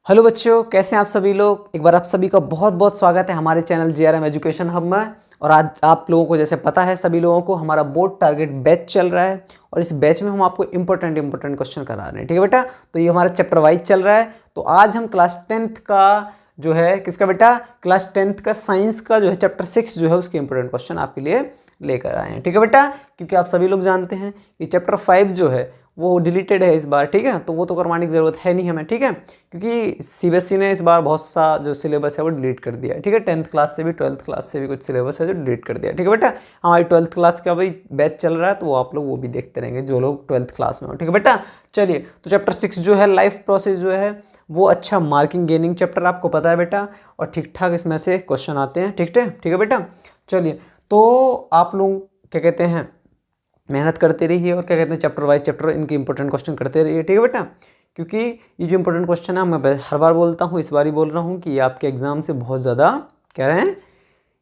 Hello बच्चों, कैसे हैं आप सभी लोग। एक बार आप सभी का बहुत बहुत स्वागत है हमारे चैनल जेआरएम एजुकेशन हब में। और आज आप लोगों को जैसे पता है सभी लोगों को हमारा बोर्ड टारगेट बैच चल रहा है और इस बैच में हम आपको इंपॉर्टेंट क्वेश्चन करा रहे हैं। ठीक है बेटा, तो ये हमारा चैप्टर वाइज चल रहा है। तो आज हम क्लास 10th का जो है किसका बेटा, क्लास 10th का साइंस का जो है चैप्टर 6 जो है उसके इंपॉर्टेंट क्वेश्चन आपके लिए लेकर आए हैं। ठीक है बेटा, क्योंकि आप सभी लोग जानते हैं कि चैप्टर 5 जो है वो डिलीटेड है इस बार। ठीक है, तो वो तो करवाने की ज़रूरत है नहीं हमें। ठीक है, क्योंकि सीबीएसई ने इस बार बहुत सा जो सिलेबस है वो डिलीट कर दिया है। ठीक है, 10th क्लास से भी 12th क्लास से भी कुछ सिलेबस है जो डिलीट कर दिया है। ठीक है बेटा, हमारी 12th क्लास का भाई बैच चल रहा है तो वो आप लोग वो भी देखते रहेंगे जो लोग 12th क्लास में हो। ठीक है बेटा, चलिए तो चैप्टर 6 जो है लाइफ प्रोसेस जो है वो अच्छा मार्किंग गेनिंग चैप्टर आपको पता है बेटा, और ठीक ठाक इसमें से क्वेश्चन आते हैं। ठीक है बेटा, चलिए तो आप लोग क्या कहते हैं मेहनत करते रहिए और क्या कहते हैं चैप्टर वाइज चैप्टर इनके इंपॉर्टेंट क्वेश्चन करते रहिए। ठीक है बेटा, क्योंकि ये जो इंपॉर्टेंट क्वेश्चन है मैं हर बार बोलता हूँ, इस बार ही बोल रहा हूँ कि ये आपके एग्जाम से बहुत ज़्यादा कह रहे हैं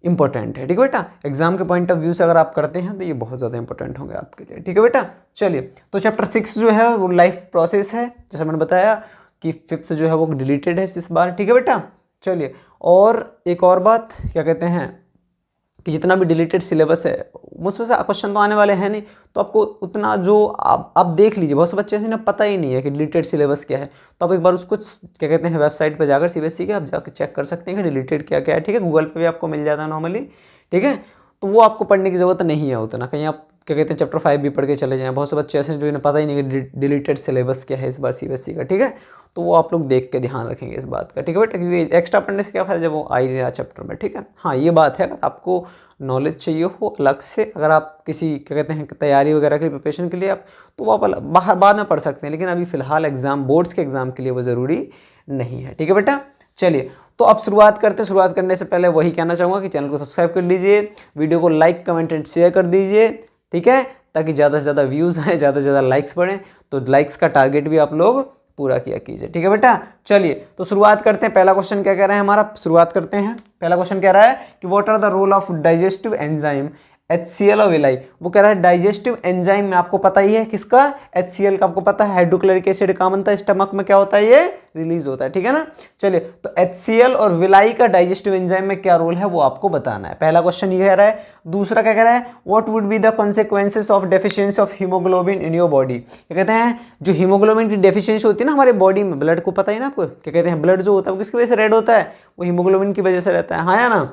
इंपॉर्टेंट है। ठीक है बेटा, एग्जाम के पॉइंट ऑफ व्यू से अगर आप करते हैं तो ये बहुत ज़्यादा इंपॉर्टेंट होंगे आपके लिए। ठीक है बेटा, चलिए तो चैप्टर 6 जो है वो लाइफ प्रोसेस है, जैसे मैंने बताया कि 5th जो है वो डिलीटेड है इस बार। ठीक है बेटा, चलिए और एक और बात क्या कहते हैं कि जितना भी डिलीटेड सिलेबस है उसमें से क्वेश्चन तो आने वाले हैं नहीं, तो आपको उतना जो आप देख लीजिए। बहुत से बच्चे ऐसे ना पता ही नहीं है कि डिलीटेड सिलेबस क्या है, तो आप एक बार उसको क्या कहते हैं वेबसाइट पर जाकर सीबीएसई के आप जाकर चेक कर सकते हैं कि डिलीटेड क्या क्या है। ठीक है, गूगल पे भी आपको मिल जाता है नॉर्मली। ठीक है, तो वो आपको पढ़ने की ज़रूरत नहीं है उतना, कहीं आप क्या कहते हैं चैप्टर 5 भी पढ़ के चले जाएँ। बहुत से बच्चे ऐसे हैं जो इन्हें पता ही नहीं कि डिलीटेड सिलेबस क्या है इस बार सीबीएसई का। ठीक है, तो वो आप लोग देख के ध्यान रखेंगे इस बात का। ठीक है बेटा, क्योंकि एक्स्ट्रा पढ़ने से क्या फायदा जब वो आ ही नहीं रहा चैप्टर में। ठीक है, हाँ ये बात है, अगर आपको नॉलेज चाहिए हो अलग से, अगर आप किसी क्या कहते हैं तैयारी वगैरह के प्रिपरेशन के लिए आप तो वो आप बाहर बाद में पढ़ सकते हैं, लेकिन अभी फिलहाल एग्जाम बोर्ड्स के एग्जाम के लिए वो ज़रूरी नहीं है। ठीक है बेटा, चलिए तो अब शुरुआत करते हैं। शुरुआत करने से पहले वही कहना चाहूँगा कि चैनल को सब्सक्राइब कर लीजिए, वीडियो को लाइक कमेंट एंड शेयर कर दीजिए। ठीक है, ताकि ज़्यादा से ज़्यादा व्यूज़ आए, ज़्यादा से ज़्यादा लाइक्स बढ़ें, तो लाइक्स का टारगेट भी आप लोग पूरा किया कीजिए। ठीक है बेटा, चलिए तो शुरुआत करते हैं। पहला क्वेश्चन क्या कह रहा है हमारा, शुरुआत करते हैं। पहला क्वेश्चन कह रहा है कि what are the role of digestive enzyme HCl और विलाई। वो कह रहा है डाइजेस्टिव एंजाइम में आपको पता ही है किसका, HCl का आपको पता है, हाइड्रोक्लोरिक एसिड का बनता है, स्टमक में क्या होता है ये रिलीज होता है। ठीक है ना, चलिए तो HCl और विलाई का डाइजेस्टिव एंजाइम में क्या रोल है वो आपको बताना है। पहला क्वेश्चन ये कह रहा है। दूसरा क्या कह रहा है, what would be the consequences of deficiency of haemoglobin in your body. क्या कहते हैं जो हीमोग्लोबिन की डेफिशिएंसी होती है ना हमारे बॉडी में, ब्लड को पता ही ना आपको, क्या कहते हैं ब्लड जो होता है वो किसकी वजह से रेड होता है, वो हीमोग्लोबिन की वजह से रहता है, हाँ या ना।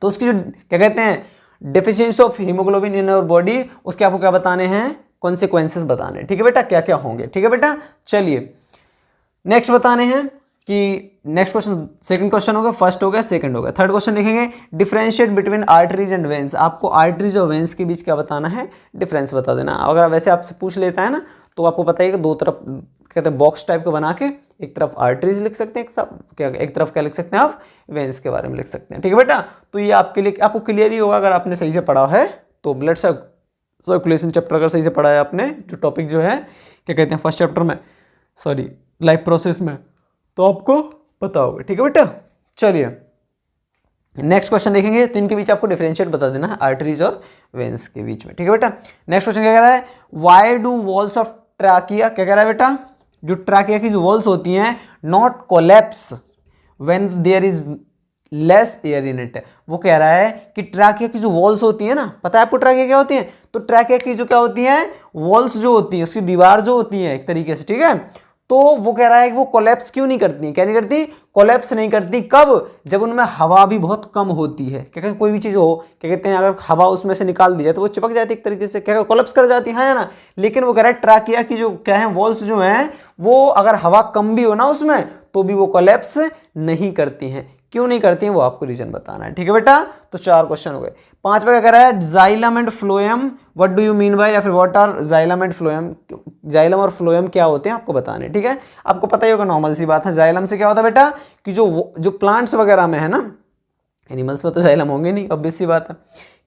तो उसकी जो क्या कहते हैं deficiency of haemoglobin in our body, उसके आपको क्या बताने हैं, कॉन्सिक्वेंसेस बताने। ठीक है बेटा, क्या क्या होंगे। ठीक है बेटा, चलिए नेक्स्ट बताने हैं कि नेक्स्ट क्वेश्चन, सेकंड क्वेश्चन हो गया, फर्स्ट हो गया, सेकंड हो गया, थर्ड क्वेश्चन देखेंगे। Differentiate between arteries and veins. आपको आर्टरीज और वेन्स के बीच क्या बताना है, डिफरेंस बता देना। अगर वैसे आपसे पूछ लेता है ना तो आपको पता है कि दो तरफ कहते हैं बॉक्स टाइप का बना के, एक तरफ आर्टरीज लिख सकते हैं, एक तरफ क्या लिख सकते हैं आप, वेन्स के बारे में लिख सकते हैं। ठीक है बेटा, तो ये आपके लिए आपको क्लियर ही होगा अगर आपने सही से पढ़ा है तो। ब्लड सर्कुलेशन चैप्टर अगर सही से पढ़ा है आपने, जो टॉपिक जो है क्या कहते हैं फर्स्ट चैप्टर में, सॉरी लाइफ प्रोसेस में, तो आपको पता होगा। ठीक है बेटा, चलिए नेक्स्ट क्वेश्चन देखेंगे। तो इनके बीच आपको डिफरेंशिएट बता देना है आर्टरीज और वेन्स के बीच में। ठीक है बेटा, नेक्स्ट क्वेश्चन क्या कह रहा है, why do walls of trachea, क्या कह रहा है बेटा, जो ट्रैकिया की जो वॉल्स होती हैं not collapse when there is less air in it. वो कह रहा है कि ट्रैकिया की जो वॉल्स होती है ना, पता है आपको ट्रैकिया क्या होती है, तो ट्रैकिया की जो क्या होती है वॉल्स जो होती है, उसकी दीवार जो होती है एक तरीके से, ठीक है, तो वो कह रहा है कि वो कोलैप्स क्यों नहीं करती, क्या नहीं करती, कोलैप्स नहीं करती। कब, जब उनमें हवा भी बहुत कम होती है। क्या कहते हैं कोई भी चीज़ हो, क्या कहते हैं अगर हवा उसमें से निकाल दी जाए तो वो चिपक जाती है एक तरीके से, क्या कोलैप्स कर जाती है ना। लेकिन वो कह रहा है ट्रैकिया की जो क्या है वॉल्स जो हैं वो अगर हवा कम भी हो ना उसमें तो भी वो कोलैप्स नहीं करती हैं। क्यों नहीं करती हैं वो आपको रीजन बताना है। ठीक है बेटा, तो 4 क्वेश्चन हो गए। 5वां क्या कह रहा है, xylem and phloem what do you mean by, या फिर what are xylem and phloem. Xylem और फ्लोएम क्या होते हैं आपको बताने। ठीक है, आपको पता ही होगा, नॉर्मल सी बात है। जाइलम से क्या होता है बेटा कि जो प्लांट्स वगैरह में है ना, एनिमल्स में तो जाइलम होंगे नहीं, ऑब्वियस सी बात है,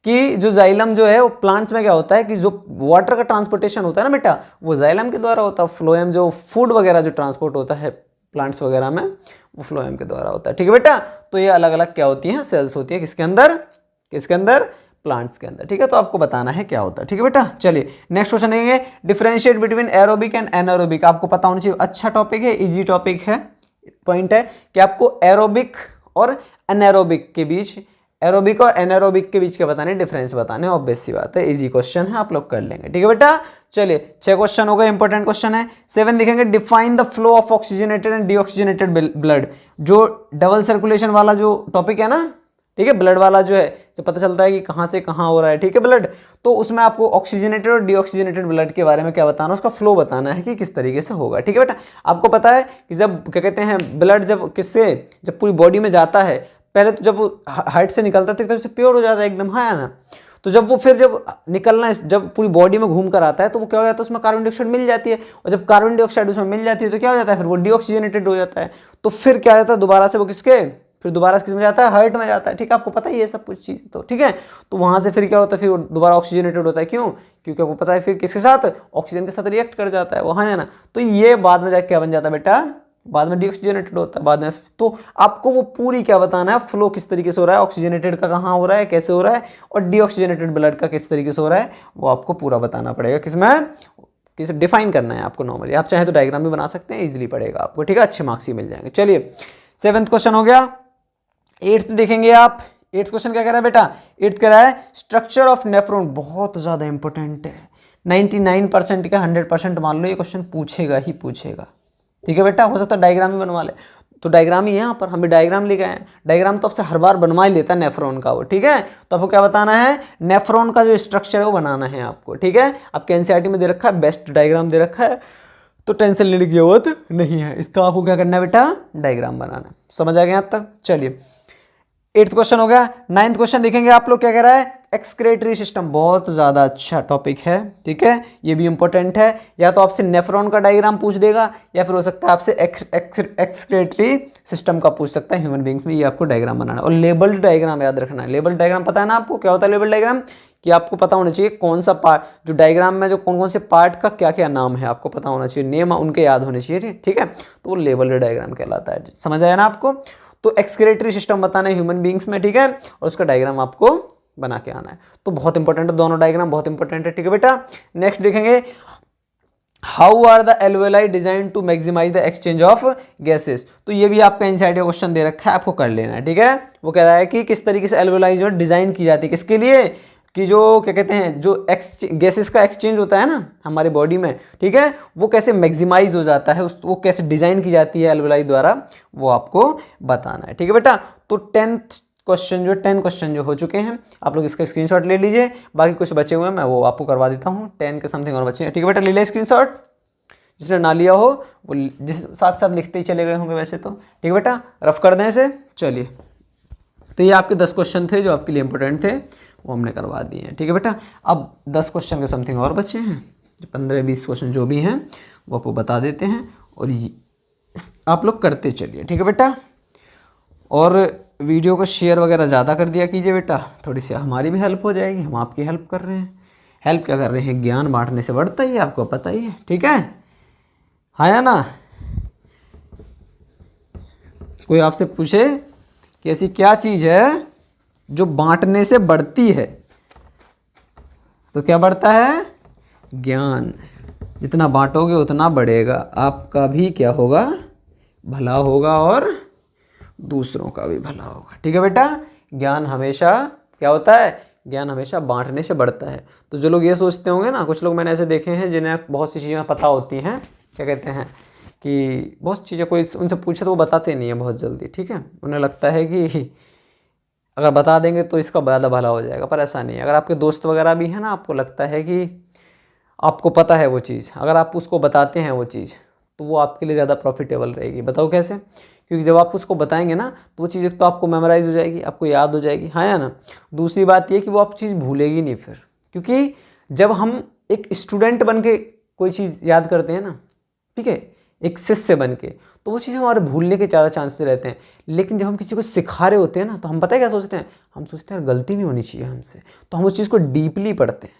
कि जो जाइलम जो है वो प्लांट्स में क्या होता है कि जो वाटर का ट्रांसपोर्टेशन होता है ना बेटा वो जाइलम के द्वारा होता है। फ्लोएम जो फूड वगैरह जो ट्रांसपोर्ट होता है प्लांट्स वगैरह में वो फ्लोएम के द्वारा होता है। ठीक है बेटा, तो ये अलग अलग क्या होती हैं, सेल्स होती है किसके अंदर, प्लांट्स के अंदर। ठीक है, तो आपको बताना है क्या होता है। ठीक है बेटा, चलिए नेक्स्ट क्वेश्चन देखेंगे। Differentiate between aerobic and anaerobic. आपको पता होना चाहिए, अच्छा टॉपिक है, इजी टॉपिक है, पॉइंट है कि आपको एरोबिक और अनएरोबिक के बीच, एरोबिक और एनारोबिक के बीच क्या बताने, डिफरेंस बताने। ऑब्वियस सी बात है, इजी क्वेश्चन है, आप लोग कर लेंगे। ठीक है बेटा, चलिए 6 क्वेश्चन हो गए, इंपॉर्टेंट क्वेश्चन है। 7 लिखेंगे, define the flow of oxygenated and deoxygenated blood. जो डबल सर्कुलेशन वाला जो टॉपिक है ना, ठीक है, ब्लड वाला जो है, जब पता चलता है कि कहाँ से कहाँ हो रहा है, ठीक है ब्लड, तो उसमें आपको ऑक्सीजनेटेड और डीऑक्सीजनेटेड ब्लड के बारे में क्या बताना, उसका फ्लो बताना है कि किस तरीके से होगा। ठीक है बेटा, आपको पता है कि जब क्या कहते हैं ब्लड जब किससे, जब पूरी बॉडी में जाता है, पहले तो जब वो हार्ट से निकलता है तो एकदम से प्योर हो जाता है एकदम, हाँ ना। तो जब वो फिर जब निकलना है, जब पूरी बॉडी में घूम कर आता है तो वो क्या हो जाता है, उसमें कार्बन डाइऑक्साइड मिल जाती है, और जब कार्बन डाइऑक्साइड उसमें मिल जाती है तो क्या हो जाता है, फिर वो डीऑक्सीजनेटेड हो जाता है। तो फिर क्या जाता है दोबारा से वो किसके, फिर दोबारा किस में जाता है, हार्ट में जाता है। ठीक है, आपको पता ही है सब कुछ चीज़, तो ठीक है। तो वहाँ से फिर क्या होता है, फिर दोबारा ऑक्सीजनेटेड होता है। क्यों? क्योंकि आपको पता है फिर किसके साथ, ऑक्सीजन के साथ रिएक्ट कर जाता है, वहाँ है ना। तो ये बाद में जाके क्या बन जाता है बेटा, बाद में डीऑक्सीजनेटेड होता है बाद में। तो आपको वो पूरी क्या बताना है, फ्लो किस तरीके से हो रहा है, ऑक्सीजनेटेड का कहाँ हो रहा है, कैसे हो रहा है, और डीऑक्सीजनेटेड ब्लड का किस तरीके से हो रहा है, वो आपको पूरा बताना पड़ेगा। किसमें, किसे डिफाइन करना है आपको नॉर्मली। आप चाहे तो डायग्राम भी बना सकते हैं, इजीली पड़ेगा आपको। ठीक है, अच्छे मार्क्स ही मिल जाएंगे। चलिए 7th क्वेश्चन हो गया। 8th देखेंगे आप। 8th क्वेश्चन क्या कह रहा है बेटा, 8th कह रहा है स्ट्रक्चर ऑफ नेफ्रॉन। बहुत ज्यादा इंपॉर्टेंट है, 99% का 100% मान लो ये क्वेश्चन पूछेगा ही पूछेगा। ठीक है बेटा, हो सकता है डायग्राम ही बनवा ले, तो डायग्राम ही यहाँ पर हम भी डायग्राम ले गए हैं। डायग्राम तो आपसे हर बार बनवा ही लेता है नेफ्रॉन का वो। ठीक है, तो आपको क्या बताना है, नेफ्रॉन का जो स्ट्रक्चर है वो बनाना है आपको। ठीक है, आपके एनसीईआरटी में दे रखा है, बेस्ट डायग्राम दे रखा है, तो टेंशन लेने की जरूरत नहीं है। इसका आपको क्या करना है बेटा, डायग्राम बनाना है। समझ आ गया यहाँ तक? चलिए 8th क्वेश्चन हो गया। 9th क्वेश्चन देखेंगे आप लोग, क्या कह रहा है, एक्सक्रेटरी सिस्टम। बहुत ज्यादा अच्छा टॉपिक है, ठीक है, ये भी इंपॉर्टेंट है। या तो आपसे नेफ्रॉन का डायग्राम पूछ देगा, या फिर हो सकता है आपसे एक्सक्रेटरी सिस्टम का पूछ सकता है ह्यूमन बींग्स में। ये आपको डायग्राम बनाना है, और लेबल्ड डायग्राम याद रखना है। लेबल्ड डायग्राम पता है ना आपको, क्या होता है लेबल्ड डायग्राम, कि आपको पता होना चाहिए कौन सा पार्ट, जो डायग्राम में जो कौन कौन से पार्ट का क्या क्या नाम है, आपको पता होना चाहिए, नेम उनके याद होने चाहिए। ठीक है, तो वो लेबल्ड डायग्राम कहलाता है। समझ आया ना आपको? तो एक्सक्रेटरी सिस्टम बताना है ह्यूमन बींग्स में, ठीक है, और उसका डायग्राम आपको बना के आना है। तो बहुत इंपॉर्टेंट है, दोनों डायग्राम बहुत इंपॉर्टेंट है। ठीक है बेटा, नेक्स्ट देखेंगे, how are the alveoli design to maximise the exchange of gases. तो ये भी आपका एनसीईआरटी क्वेश्चन दे रखा है, आपको कर लेना है। ठीक है, वो कह रहा है कि किस तरीके से एल्वेलाई जो डिजाइन की जाती है, किसके लिए, कि जो क्या कहते हैं, जो गैसेस का एक्सचेंज होता है ना हमारी बॉडी में, ठीक है, वो कैसे मैक्सिमाइज हो जाता है, वो कैसे डिजाइन की जाती है एल्वेलाई द्वारा, वो आपको बताना है। ठीक है बेटा, तो 10th क्वेश्चन जो 10 क्वेश्चन जो हो चुके हैं, आप लोग इसका स्क्रीनशॉट ले लीजिए। बाकी कुछ बचे हुए हैं, मैं वो आपको करवा देता हूँ। 10 के समथिंग और बचे हैं। ठीक है बेटा, ले लिया स्क्रीनशॉट, जिसने ना लिया हो वो जिस साथ साथ लिखते ही चले गए होंगे वैसे तो। ठीक है बेटा, रफ कर दें इसे। चलिए, तो ये आपके 10 क्वेश्चन थे जो आपके लिए इंपॉर्टेंट थे, वो हमने करवा दिए हैं। ठीक है बेटा, अब 10 क्वेश्चन के समथिंग और बचे हैं, जो 15-20 क्वेश्चन जो भी हैं वो आपको बता देते हैं, और आप लोग करते चलिए। ठीक है बेटा, और वीडियो को शेयर वगैरह ज़्यादा कर दिया कीजिए बेटा, थोड़ी सी हमारी भी हेल्प हो जाएगी, हम आपकी हेल्प कर रहे हैं। हेल्प क्या कर रहे हैं, ज्ञान बांटने से बढ़ता ही है, आपको पता ही है। ठीक है, हाँ या ना? कोई आपसे पूछे कि ऐसी क्या चीज़ है जो बांटने से बढ़ती है, तो क्या बढ़ता है, ज्ञान। जितना बांटोगे उतना बढ़ेगा, आपका भी क्या होगा, भला होगा, और दूसरों का भी भला होगा। ठीक है बेटा, ज्ञान हमेशा क्या होता है, ज्ञान हमेशा बांटने से बढ़ता है। तो जो लोग ये सोचते होंगे ना, कुछ लोग मैंने ऐसे देखे हैं जिन्हें बहुत सी चीज़ें पता होती हैं, क्या कहते हैं कि बहुत चीज़ें कोई उनसे पूछे तो वो बताते नहीं हैं बहुत जल्दी। ठीक है, उन्हें लगता है कि अगर बता देंगे तो इसका ज़्यादा भला हो जाएगा, पर ऐसा नहीं है। अगर आपके दोस्त वगैरह भी हैं ना, आपको लगता है कि आपको पता है वो चीज़, अगर आप उसको बताते हैं वो चीज़, तो वो आपके लिए ज़्यादा प्रॉफिटेबल रहेगी। बताओ कैसे? क्योंकि जब आप उसको बताएंगे ना, तो वो चीज़ तो आपको मेमोराइज हो जाएगी, आपको याद हो जाएगी, हाँ या ना। दूसरी बात ये कि वो आप चीज़ भूलेगी नहीं फिर, क्योंकि जब हम एक स्टूडेंट बन के कोई चीज़ याद करते हैं ना, ठीक है, एक शिष्य बन के, तो वो चीज़ हमारे भूलने के ज़्यादा चांसेस रहते हैं। लेकिन जब हम किसी को सिखा रहे होते हैं ना, तो हम पता है क्या सोचते हैं, हम सोचते हैं गलती नहीं होनी चाहिए हमसे, तो हम उस चीज़ को डीपली पढ़ते हैं।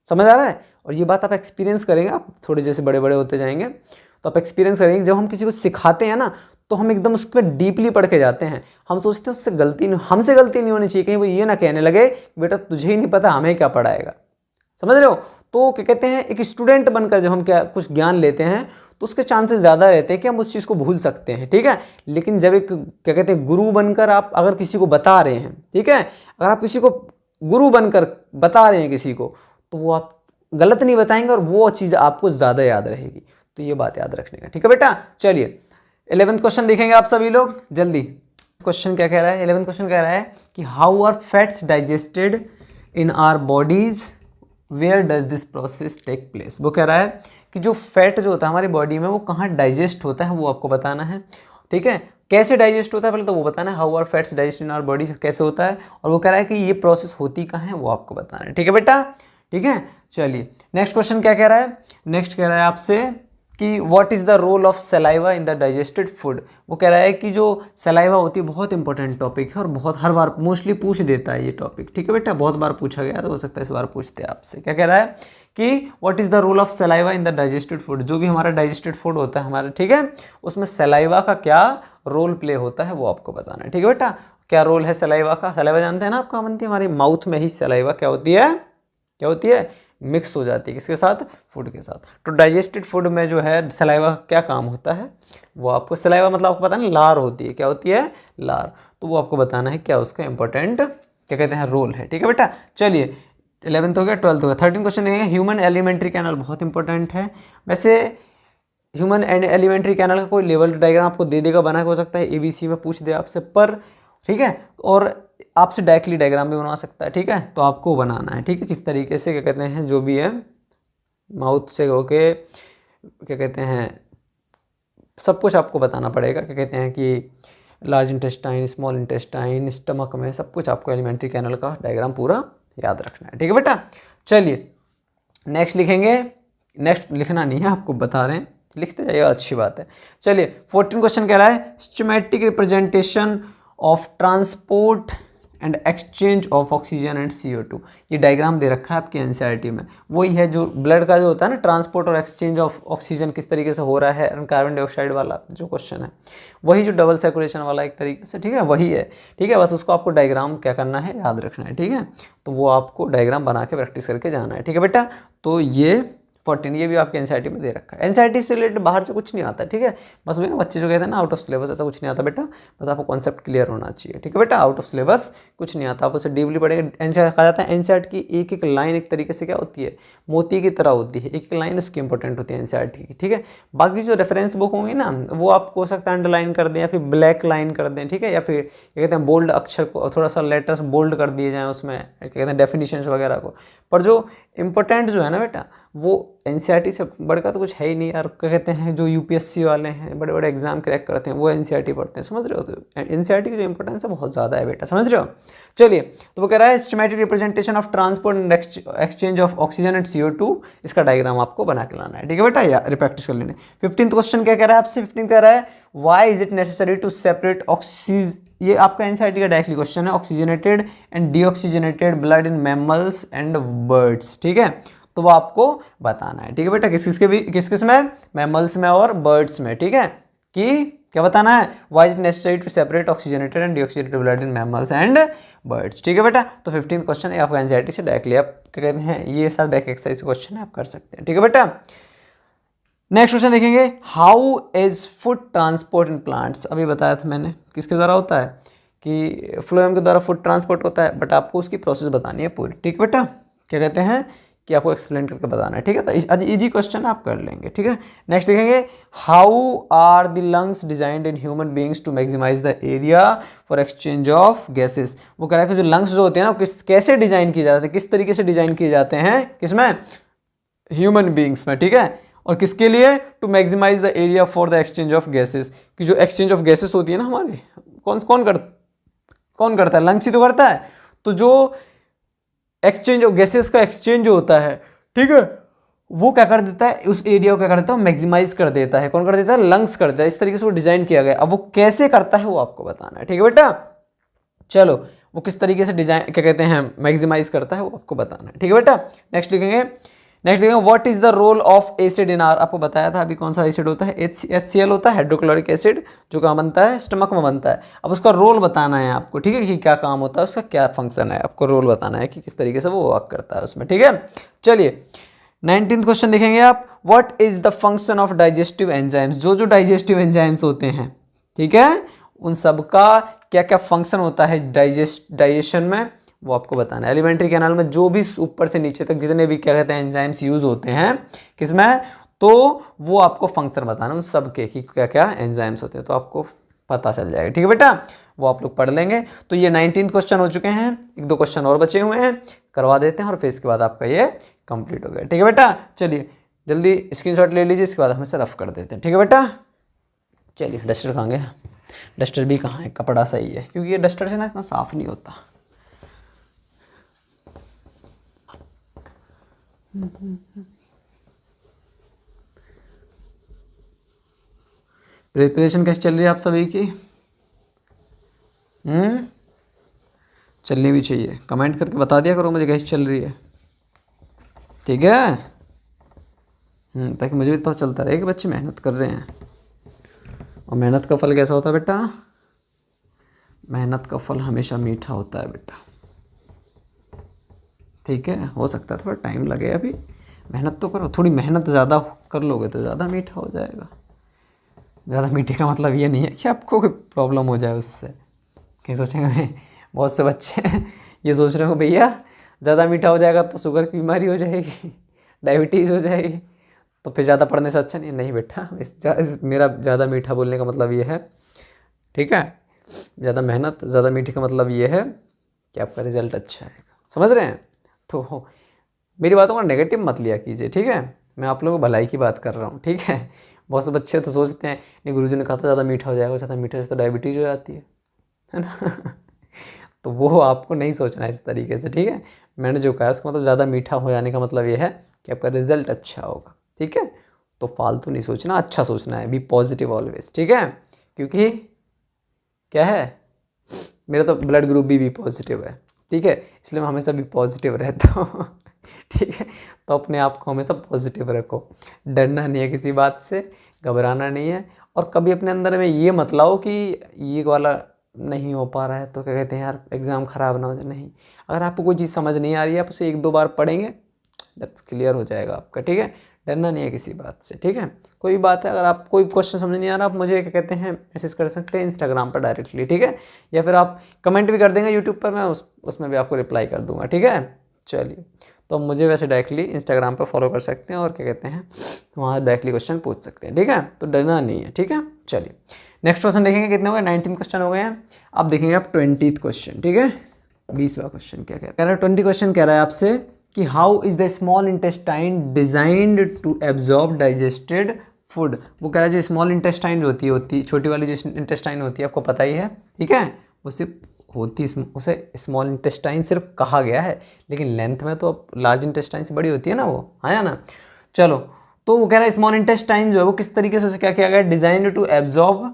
समझ आ रहा है? और ये बात आप एक्सपीरियंस करेंगे, आप थोड़े जैसे बड़े बड़े होते जाएंगे तो आप एक्सपीरियंस करेंगे, जब हम किसी को सिखाते हैं ना, तो हम एकदम उस पर डीपली पढ़ के जाते हैं। हम सोचते हैं उससे गलती नहीं, हमसे गलती नहीं होनी चाहिए, कहीं वो ये ना कहने लगे बेटा तुझे ही नहीं पता हमें क्या पढ़ाएगा। समझ रहे हो? तो क्या कहते हैं, एक स्टूडेंट बनकर जब हम क्या कुछ ज्ञान लेते हैं, तो उसके चांसेस ज़्यादा रहते हैं कि हम उस चीज़ को भूल सकते हैं, ठीक है। लेकिन जब एक क्या कहते हैं गुरु बनकर आप अगर किसी को बता रहे हैं, ठीक है, अगर आप किसी को गुरु बनकर बता रहे हैं किसी को, तो वो आप गलत नहीं बताएंगे और वो चीज़ आपको ज़्यादा याद रहेगी। तो ये बात याद रखने का, ठीक है बेटा। चलिए 11th क्वेश्चन देखेंगे आप सभी लोग जल्दी। क्वेश्चन क्या कह रहा है? 11th क्वेश्चन कह रहा है कि how are fats digested in our bodies, where does this process take place. वो कह रहा है कि जो फैट जो होता है हमारी बॉडी में वो कहाँ डाइजेस्ट होता है, वो आपको बताना है, ठीक है। कैसे डाइजेस्ट होता है पहले तो वो बताना है, how are fats digest in our body, कैसे होता है, और वो कह रहा है कि ये प्रोसेस होती कहाँ है वो आपको बताना है, ठीक है बेटा, ठीक है। चलिए नेक्स्ट क्वेश्चन क्या कह रहा है? नेक्स्ट कह रहा है आपसे कि what is the role of saliva in the digested food. वो कह रहा है कि जो सलाइवा होती है बहुत इंपॉर्टेंट टॉपिक है और बहुत हर बार मोस्टली पूछ देता है ये टॉपिक, ठीक है बेटा, बहुत बार पूछा गया तो हो सकता है इस बार पूछते हैं आपसे। क्या कह रहा है कि what is the role of saliva in the digested food, जो भी हमारा डाइजेस्टेड फूड होता है हमारा, ठीक है, उसमें सलाइवा का क्या रोल प्ले होता है वो आपको बताना है, ठीक है बेटा। क्या रोल है सलाइवा का? सलाइवा जानते हैं ना आप कहाँ बनती है? हमारी माउथ में ही सलाइवा क्या होती है, क्या होती है, मिक्स हो जाती है किसके साथ? फूड के साथ। तो डाइजेस्टेड फूड में जो है सलाइवा का क्या काम होता है वो आपको, सलाइवा मतलब आपको पता है लार होती है, क्या होती है? लार। तो वो आपको बताना है क्या उसका इंपॉर्टेंट क्या कहते हैं रोल है, ठीक है बेटा। चलिए 11th हो गया, 12th हो गया, 13th क्वेश्चन देखेंगे। ह्यूमन एलिमेंट्री कैनल बहुत इंपॉर्टेंट है। वैसे ह्यूमन एंड एलिमेंट्री कैनल का कोई लेवल डायग्राम आपको दे देगा बना के, हो सकता है ABC में पूछ दे आपसे, पर ठीक है, और आपसे डायरेक्टली डायग्राम भी बनवा सकता है, ठीक है। तो आपको बनाना है, ठीक है, किस तरीके से क्या कहते हैं जो भी है माउथ से होके क्या कहते हैं सब कुछ आपको बताना पड़ेगा। क्या कहते हैं कि large intestine, small intestine, stomach में सब कुछ आपको एलिमेंट्री कैनल का डायग्राम पूरा याद रखना है, ठीक है बेटा। चलिए नेक्स्ट लिखेंगे, नेक्स्ट लिखना नहीं है आपको बता रहे हैं, लिखते जाइए, अच्छी बात है। चलिए 14 क्वेश्चन कह रहा है systematic representation of transport and exchange of oxygen and CO2। ये डायग्राम दे रखा है आपकी NCERT में, वही है जो ब्लड का जो होता है ना, ट्रांसपोर्ट और एक्सचेंज ऑफ ऑक्सीजन किस तरीके से हो रहा है, कार्बन डाइऑक्साइड वाला जो क्वेश्चन है, वही जो डबल सर्कुलेशन वाला एक तरीके से, ठीक है, वही है, ठीक है। बस उसको आपको डायग्राम क्या करना है, याद रखना है, ठीक है। तो वो आपको डायग्राम बना के प्रैक्टिस करके जाना है, ठीक है बेटा। तो ये 14 ये भी आपके NCERT में दे रखा है। NCERT से रिलेटेड बाहर से कुछ नहीं आता, ठीक है। बस वही ना बच्चे जो कहते हैं ना आउट ऑफ सिलेबस, ऐसा कुछ नहीं आता बेटा, बस आपको कॉन्सेप्ट क्लियर होना चाहिए, ठीक है बेटा। आउट ऑफ सिलेबस कुछ नहीं आता, आप उसे डीपली पढ़ेंगे। NCERT कहा जाता है NCERT की एक एक लाइन एक तरीके से क्या होती है, मोती की तरह होती है, एक एक लाइन उसकी इंपॉर्टेंट होती है NCERT की, ठीक है। बाकी जो रेफरेंस बुक होंगी ना वो आपको हो सकता है अंडरलाइन कर दें या फिर ब्लैक लाइन कर दें, ठीक है, या फिर क्या कहते हैं बोल्ड अक्षर को थोड़ा सा लेटर्स बोल्ड कर दिए जाएँ उसमें, क्या कहते हैं डेफिनेशंस वगैरह को, पर जो इंपॉर्टेंट जो है ना बेटा वो NCERT से बढ़कर तो कुछ है ही नहीं यार। क्या कहते हैं जो UPSC वाले हैं बड़े बड़े एग्जाम क्रैक करते हैं वो NCERT पढ़ते हैं, समझ रहे हो। तो NCERT की जो इंपॉर्टेंस है बहुत ज़्यादा है बेटा, समझ रहे हो। चलिए तो वो कह रहा है systematic representation of transport and exchange of oxygen and CO2, इसका डायग्राम आपको बना के लाना है, ठीक है बेटा, या प्रैक्टिस कर लेना। 15th क्वेश्चन क्या कह रहा है आपसे? 15th कह रहा है why is it necessary to separate oxygen, ये आपका NCERT का डायरेक्टली क्वेश्चन है, oxygenated and deoxygenated blood in mammals and birds, ठीक है। तो वो आपको बताना है, ठीक है बेटा, किस किस में, मैमल्स में और बर्ड्स में, ठीक है, कि क्या बताना है, why is necessary to separate oxygenated and deoxygenated blood in mammals and birds, ठीक है बेटा। तो 15th क्वेश्चन है आपका NCERT से डायरेक्टली आप क्या कहते हैं ये साथ बैक एक्सरसाइज क्वेश्चन है, आप कर सकते हैं, ठीक है बेटा। नेक्स्ट क्वेश्चन देखेंगे, how is food transport in plants. अभी बताया था मैंने किसके द्वारा होता है कि फ्लोएम के द्वारा फूड ट्रांसपोर्ट होता है, बट आपको उसकी प्रोसेस बतानी है पूरी, ठीक है बेटा। क्या कहते हैं कि आपको एक्सप्लेन करके बताना है, ठीक है। तो आज इजी क्वेश्चन आप कर लेंगे, ठीक है। नेक्स्ट देखेंगे, how are the lungs designed in human beings to maximise the area for exchange of gases. वो कह रहा है कि जो लंग्स जो होते हैं ना कैसे डिजाइन किए जाते हैं, किस तरीके से डिजाइन किए जाते हैं, किसमें, ह्यूमन बीइंग्स में, ठीक है। और किसके लिए, to maximise the area for the exchange of gases, कि जो एक्सचेंज ऑफ गैसेस होती है ना हमारे, कौन करता है, लंग्स ही तो करता है। तो जो एक्सचेंज ऑफ गैसेस का एक्सचेंज होता है, ठीक है, वो क्या कर देता है, उस एरिया को क्या कर देता है, मैक्सिमाइज कर देता है। कौन कर देता है, लंग्स कर देता है। इस तरीके से वो डिजाइन किया गया। अब वो कैसे करता है वो आपको बताना है, ठीक है बेटा। चलो वो किस तरीके से डिजाइन क्या कहते हैं मैक्सिमाइज करता है वो आपको बताना है, ठीक है बेटा। नेक्स्ट लिखेंगे what is the role of acid in our. आपको बताया था अभी कौन सा एसिड होता है, HCl होता है, हाइड्रोक्लोरिक एसिड, जो कहाँ बनता है, स्टमक में बनता है। अब उसका रोल बताना है आपको, ठीक है, कि क्या काम होता है, उसका क्या फंक्शन है, आपको रोल बताना है कि किस तरीके से वो वर्क करता है उसमें, ठीक है। चलिए 19th क्वेश्चन देखेंगे आप, what is the function of digestive enzymes. जो डाइजेस्टिव एंजाइम्स होते हैं, ठीक है, उन सब का क्या क्या फंक्शन होता है डाइजेशन में, वो आपको बताना है। एलिमेंट्री कैनाल में जो भी ऊपर से नीचे तक जितने भी क्या कहते हैं एंजाइम्स यूज होते हैं किसमें, तो वो आपको फंक्शन बताना उन सब के कि क्या क्या एंजाइम्स होते हैं, तो आपको पता चल जाएगा। ठीक है बेटा, वो आप लोग पढ़ लेंगे। तो ये 19 क्वेश्चन हो चुके हैं, एक दो क्वेश्चन और बचे हुए हैं, करवा देते हैं और फिर इसके बाद आपका ये कंप्लीट हो गया। ठीक है बेटा, चलिए जल्दी स्क्रीनशॉट ले लीजिए, इसके बाद हम इसे रफ कर देते हैं। ठीक है बेटा, चलिए डस्टर कहाँ गया, डस्टर भी कहाँ है, कपड़ा सही है क्योंकि ये डस्टर से ना इतना साफ नहीं होता। प्रिपरेशन कैसे चल रही है आप सभी की? चलनी भी चाहिए, कमेंट करके बता दिया करो मुझे कैसी चल रही है, ठीक है। ताकि मुझे भी पता चलता रहे कि बच्चे मेहनत कर रहे हैं। और मेहनत का फल कैसा होता है बेटा? मेहनत का फल हमेशा मीठा होता है बेटा, ठीक है। हो सकता है थोड़ा टाइम लगे, अभी मेहनत तो करो, थोड़ी मेहनत ज़्यादा कर लोगे तो ज़्यादा मीठा हो जाएगा। ज़्यादा मीठे का मतलब ये नहीं है कि आपको कोई प्रॉब्लम हो जाए उससे। कहीं सोचेंगे, बहुत से बच्चे ये सोच रहे हो भैया ज़्यादा मीठा हो जाएगा तो शुगर की बीमारी हो जाएगी, डायबिटीज़ हो जाएगी, तो फिर ज़्यादा पढ़ने से अच्छा नहीं। नहीं बेटा, मेरा ज़्यादा मीठा बोलने का मतलब ये है, ठीक है, ज़्यादा मेहनत ज़्यादा मीठी का मतलब ये है कि आपका रिजल्ट अच्छा आएगा। समझ रहे हैं? तो मेरी बातों का नेगेटिव मत लिया कीजिए, ठीक है। मैं आप लोगों को भलाई की बात कर रहा हूँ, ठीक है। बहुत से बच्चे तो सोचते हैं नहीं गुरुजी ने कहा था ज़्यादा मीठा हो जाएगा, ज़्यादा मीठे से तो डायबिटीज़ हो जाती है ना। तो वो आपको नहीं सोचना है इस तरीके से, ठीक है। मैंने जो कहा उसका मतलब ज़्यादा मीठा हो जाने का मतलब ये है कि आपका रिजल्ट अच्छा होगा, ठीक है। तो फालतू नहीं सोचना, अच्छा सोचना है, बी पॉजिटिव ऑलवेज, ठीक है। क्योंकि क्या है, मेरा तो ब्लड ग्रुप भी पॉजिटिव है, ठीक है, इसलिए मैं हमेशा भी पॉजिटिव रहता हूँ। ठीक है, तो अपने आप को हमेशा पॉजिटिव रखो, डरना नहीं है किसी बात से, घबराना नहीं है। और कभी अपने अंदर में ये मत लाओ कि ये वाला नहीं हो पा रहा है तो क्या कहते हैं यार एग्ज़ाम ख़राब ना हो जाए। नहीं, अगर आपको कोई चीज़ समझ नहीं आ रही है, आप उसे एक दो बार पढ़ेंगे, दैट्स क्लियर हो जाएगा आपका, ठीक है। डरना नहीं है किसी बात से, ठीक है। कोई बात है, अगर आप कोई क्वेश्चन समझ नहीं आ रहा, आप मुझे क्या कहते हैं मैसेज कर सकते हैं इंस्टाग्राम पर डायरेक्टली, ठीक है, या फिर आप कमेंट भी कर देंगे यूट्यूब पर, मैं उसमें भी आपको रिप्लाई कर दूंगा, ठीक है। चलिए, तो मुझे वैसे डायरेक्टली इंस्टाग्राम पर फॉलो कर सकते हैं और क्या कहते हैं वहाँ डायरेक्टली क्वेश्चन पूछ सकते हैं, ठीक है। तो डरना नहीं है, ठीक है। चलिए नेक्स्ट क्वेश्चन देखेंगे, कितने हो गए, 19 क्वेश्चन हो गए हैं। अब देखेंगे आप 20th क्वेश्चन, ठीक है। 20वां क्वेश्चन क्या कह रहा है, 20 क्वेश्चन कह रहा है आपसे कि how is the small intestine designed to absorb digested food. वो कह रहा है जो स्मॉल इंटेस्टाइन होती है छोटी वाली जो इंटेस्टाइन होती है, आपको पता ही है, ठीक है, वो सिर्फ होती, उसे स्मॉल इंटेस्टाइन सिर्फ कहा गया है, लेकिन लेंथ में तो लार्ज इंटेस्टाइन से बड़ी होती है ना वो, है ना। चलो, तो वो कह रहा है स्मॉल इंटेस्टाइन जो है वो किस तरीके से उसे क्या किया गया, designed to absorb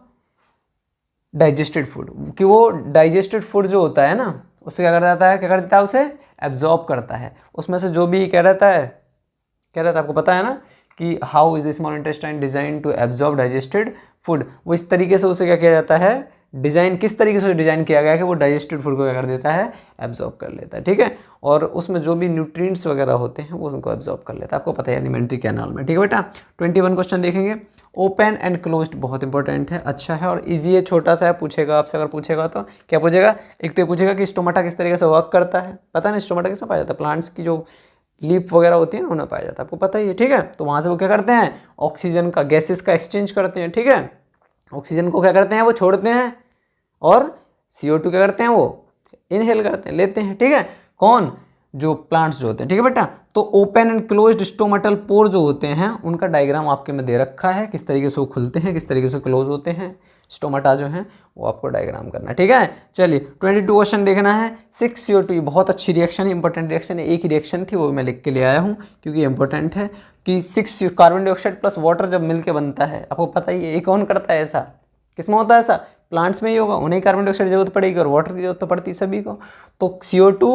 digested food, कि वो डाइजेस्टेड फूड जो होता है ना उससे क्या कर देता है, क्या कर देता है, उसे एब्जॉर्ब करता है। उसमें से जो भी क्या रहता है आपको पता है ना कि how is the small intestine design to absorb digested food, वो इस तरीके से उसे क्या किया जाता है, डिज़ाइन किस तरीके से डिज़ाइन किया गया है कि वो डाइजेस्टेड फूड को क्या कर देता है, एब्जॉर्ब कर लेता है, ठीक है। और उसमें जो भी न्यूट्रिएंट्स वगैरह होते हैं वो उनको एब्जॉर्ब कर लेता है, आपको पता है एलिमेंट्री कैनाल में, ठीक है बेटा। 21 क्वेश्चन देखेंगे, ओपन एंड क्लोज्ड बहुत इंपॉर्टेंट है, अच्छा है और ईजी है, छोटा सा है, पूछेगा आपसे, अगर पूछेगा तो क्या पूछेगा, एक तो पूछेगा कि स्टोमाटा किस तरीके से वर्क करता है, पता नहीं स्टोमाटा किसमें पाया जाता है, प्लांट्स की जो लीफ वगैरह होती है ना उन्हें पाया जाता है, आपको पता ही है, ठीक है। तो वहाँ से वो क्या करते हैं, ऑक्सीजन का गैसेस का एक्सचेंज करते हैं, ठीक है। ऑक्सीजन को क्या करते हैं, वो छोड़ते हैं, और CO2 क्या करते हैं, वो इनहेल करते हैं, लेते हैं, ठीक है। कौन, जो प्लांट्स जो होते हैं, ठीक है बेटा। तो open and closed stomatal pore जो होते हैं उनका डायग्राम आपके में दे रखा है, किस तरीके से वो खुलते हैं, किस तरीके से क्लोज होते हैं, स्टोमेटा जो है वो आपको डायग्राम करना है, ठीक है। चलिए 22 क्वेश्चन देखना है, 6CO2 बहुत अच्छी रिएक्शन है, इंपॉर्टेंट रिएक्शन है, एक ही रिएक्शन थी वो मैं लिख के ले आया हूँ क्योंकि इंपॉर्टेंट है कि 6 कार्बन डाइऑक्साइड प्लस वाटर जब मिलकर बनता है, आपको पता ही है, ये कौन करता है ऐसा, किसमें होता है ऐसा, प्लांट्स में ही होगा, उन्हें कार्बन डाइऑक्साइड जरूरत पड़ेगी और वाटर की जरूरत तो पड़ती है सभी को। तो CO2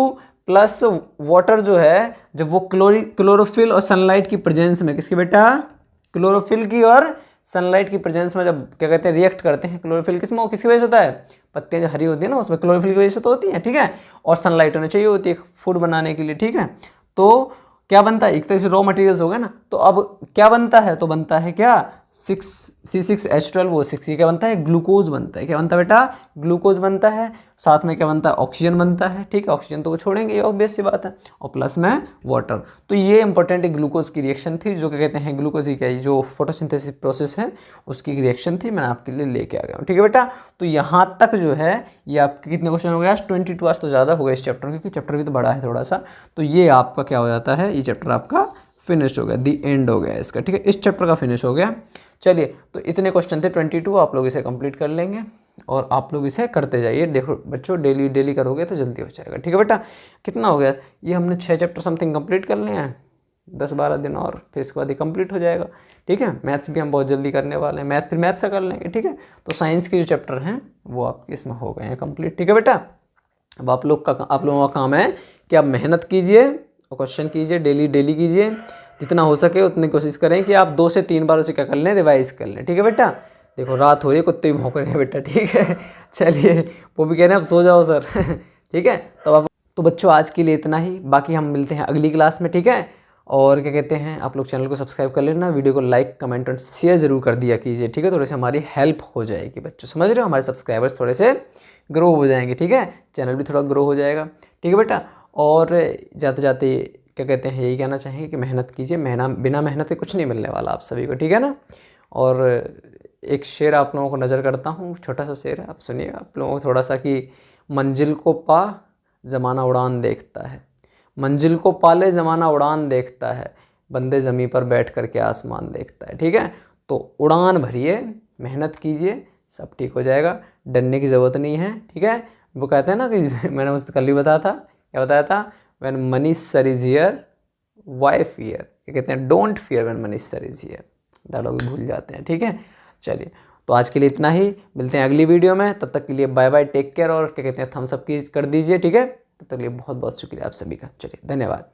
प्लस वाटर जो है जब वो क्लोरोफिल और सनलाइट की प्रेजेंस में, किसकी बेटा, क्लोरोफिल की और सनलाइट की प्रेजेंस में जब क्या कहते हैं रिएक्ट करते हैं, क्लोरोफिल किसमें, किसकी वजह से होता है, पत्तियां जो हरी होती है ना उसमें क्लोरोफिल की वजह से तो होती है, ठीक है, और सनलाइट होनी चाहिए होती है फूड बनाने के लिए, ठीक है। तो क्या बनता है, एक तरह से रॉ मटेरियल्स हो गए ना, तो अब क्या बनता है, तो बनता है क्या, C6H12 वो 6, ये क्या बनता है, ग्लूकोज बनता है। क्या बनता है बेटा, ग्लूकोज बनता है। साथ में क्या बनता है, ऑक्सीजन बनता है। ठीक है, ऑक्सीजन तो वो छोड़ेंगे, ये ऑब्वियस सी बात है, और प्लस में वाटर। तो ये इंपॉर्टेंट ग्लूकोज की रिएक्शन थी, जो क्या कहते हैं, ग्लूकोज की क्या, जो फोटोसिंथेसिस प्रोसेस है उसकी रिएक्शन थी, मैंने आपके लिए लेके आ गया हूँ। ठीक है बेटा, तो यहाँ तक जो है ये आपके कितने क्वेश्चन हो गया, 22 आज तो ज़्यादा हो गया इस चैप्टर में, क्योंकि चैप्टर भी तो बड़ा है थोड़ा सा। तो ये आपका क्या हो जाता है, ये चैप्टर आपका फिनिश हो गया, दी एंड हो गया इसका। ठीक है, इस चैप्टर का फिनिश हो गया। चलिए, तो इतने क्वेश्चन थे 22, आप लोग इसे कंप्लीट कर लेंगे और आप लोग इसे करते जाइए। देखो बच्चों, डेली डेली करोगे तो जल्दी हो जाएगा। ठीक है बेटा, कितना हो गया, ये हमने 6 चैप्टर समथिंग कंप्लीट कर लिए हैं, 10-12 दिन और, फिर इसके बाद ये कंप्लीट हो जाएगा। ठीक है, मैथ्स भी हम बहुत जल्दी करने वाले हैं, मैथ फिर मैथ से कर लेंगे। ठीक है, तो साइंस के जो चैप्टर हैं वो आपके इसमें हो गए हैं कंप्लीट। ठीक है बेटा, अब आप लोगों का काम है कि आप मेहनत कीजिए और क्वेश्चन कीजिए, डेली डेली कीजिए, जितना हो सके उतनी कोशिश करें कि आप 2 से 3 बार उसे क्या कर लें, रिवाइज कर लें। ठीक है बेटा, देखो रात हो रही है, कुत्ते भी भौंक रहे हैं बेटा। ठीक है, चलिए, वो भी कह रहे हैं अब सो जाओ सर। ठीक है, तो बच्चों आज के लिए इतना ही, बाकी हम मिलते हैं अगली क्लास में। ठीक है, और क्या कहते हैं, आप लोग चैनल को सब्सक्राइब कर लेना, वीडियो को लाइक कमेंट और शेयर ज़रूर कर दिया कीजिए। ठीक है, थोड़े से हमारी हेल्प हो जाएगी बच्चों, समझ रहे हो, हमारे सब्सक्राइबर्स थोड़े से ग्रो हो जाएंगे। ठीक है, चैनल भी थोड़ा ग्रो हो जाएगा। ठीक है बेटा, और जाते जाते क्या कहते हैं, यही कहना चाहेंगे कि मेहनत कीजिए, बिना मेहनत के कुछ नहीं मिलने वाला आप सभी को। ठीक है ना, और एक शेर आप लोगों को नज़र करता हूँ, छोटा सा शेर है, आप सुनिएगा आप लोगों को थोड़ा सा, कि मंजिल को पा ज़माना उड़ान देखता है, मंजिल को पाले ज़माना उड़ान देखता है, बंदे ज़मीं पर बैठ करके आसमान देखता है। ठीक है, तो उड़ान भरिए, मेहनत कीजिए, सब ठीक हो जाएगा, डरने की ज़रूरत नहीं है। ठीक है, वो कहते हैं ना कि मैंने मुझसे कल ही बताया था, क्या बताया था, when money sir is here why fear, क्या कहते हैं, don't fear when money sir is here, dialogue भूल जाते हैं। ठीक है, चलिए, तो आज के लिए इतना ही, मिलते हैं अगली वीडियो में, तब तक के लिए बाय बाय, टेक केयर, और क्या कहते हैं, थम्स अप की कर दीजिए। ठीक है, तब तक के लिए बहुत बहुत शुक्रिया आप सभी का, चलिए धन्यवाद।